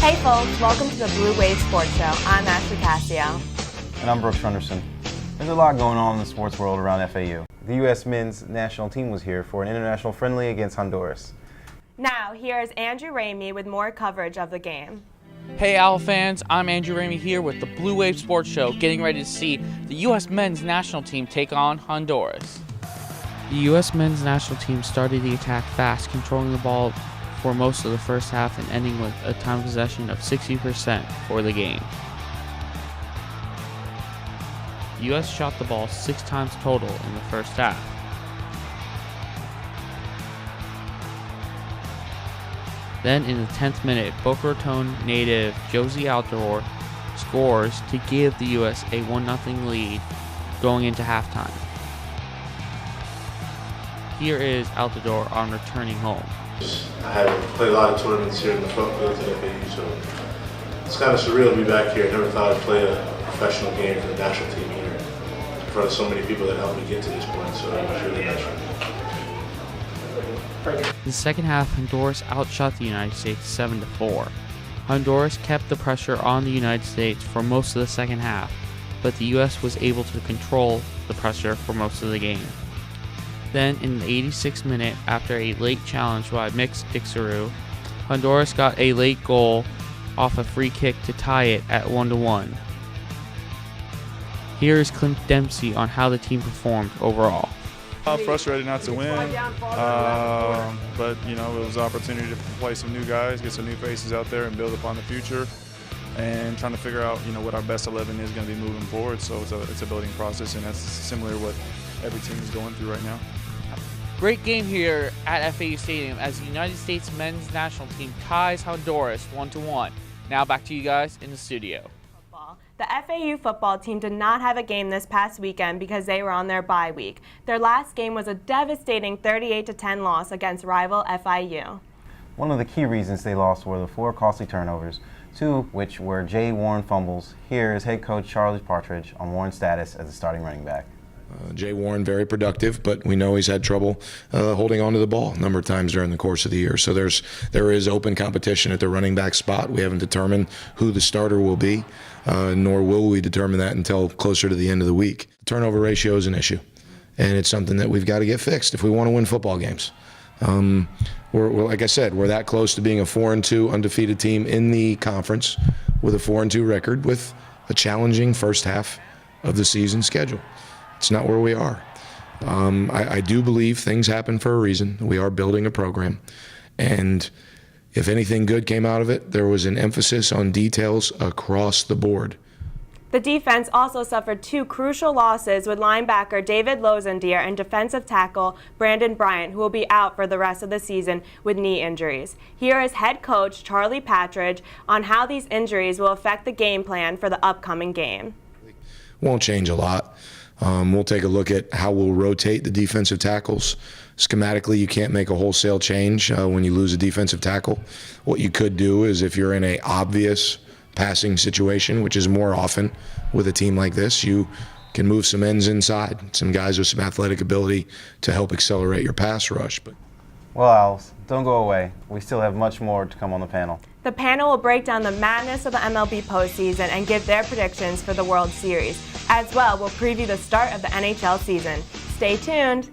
Hey folks, welcome to the Blue Wave Sports Show. I'm Ashley Cassio. And I'm Brooks Runderson. There's a lot going on in the sports world around FAU. The U.S. men's national team was here for an international friendly against Honduras. Now, here is Andrew Ramey with more coverage of the game. Hey Owl fans, I'm Andrew Ramey here with the Blue Wave Sports Show, getting ready to see the U.S. men's national team take on Honduras. The U.S. men's national team started the attack fast, controlling the ball for most of the first half and ending with a time of possession of 60% for the game. The U.S. shot the ball 6 times total in the first half. Then in the 10th minute, Boca Raton native Jozy Altidore scores to give the U.S. a 1-0 lead going into halftime. Here is Altidore on returning home. I haven't played a lot of tournaments here in the front field at FAU, so it's kind of surreal to be back here. I never thought I'd play a professional game for the national team here in front of so many people that helped me get to this point, so it was really nice for me. In the second half, Honduras outshot the United States 7-4. Honduras kept the pressure on the United States for most of the second half, but the U.S. was able to control the pressure for most of the game. Then, in the 86th minute, after a late challenge by Mix Dixeru, Honduras got a late goal off a free kick to tie it at 1-1. Here is Clint Dempsey on how the team performed overall. Frustrated not to win, but you know, it was an opportunity to play some new guys, get some new faces out there, and build upon the future. And trying to figure out, you know, what our best 11 is going to be moving forward. So it's a building process, and that's similar to what every team is going through right now. Great game here at FAU Stadium as the United States men's national team ties Honduras 1-1. Now back to you guys in the studio. The FAU football team did not have a game this past weekend because they were on their bye week. Their last game was a devastating 38-10 loss against rival FIU. One of the key reasons they lost were the 4 costly turnovers, 2 of which were Jay Warren fumbles. Here is head coach Charlie Partridge on Warren's status as a starting running back. Jay Warren, very productive, but we know he's had trouble holding on to the ball a number of times during the course of the year. So there is open competition at the running back spot. We haven't determined who the starter will be, nor will we determine that until closer to the end of the week. The turnover ratio is an issue, and it's something that we've got to get fixed if we want to win football games. We're, like I said, we're that close to being a 4-2 undefeated team in the conference with a 4-2 record with a challenging first half of the season schedule. It's not where we are. I do believe things happen for a reason. We are building a program. And if anything good came out of it, there was an emphasis on details across the board. The defense also suffered 2 crucial losses with linebacker David Lozendier and defensive tackle Brandon Bryant, who will be out for the rest of the season with knee injuries. Here is head coach Charlie Partridge on how these injuries will affect the game plan for the upcoming game. Won't change a lot. We'll take a look at how we'll rotate the defensive tackles. Schematically, you can't make a wholesale change when you lose a defensive tackle. What you could do is if you're in an obvious passing situation, which is more often with a team like this, you can move some ends inside, some guys with some athletic ability to help accelerate your pass rush. Well, Owls, don't go away. We still have much more to come on the panel. The panel will break down the madness of the MLB postseason and give their predictions for the World Series. As well, we'll preview the start of the NHL season. Stay tuned.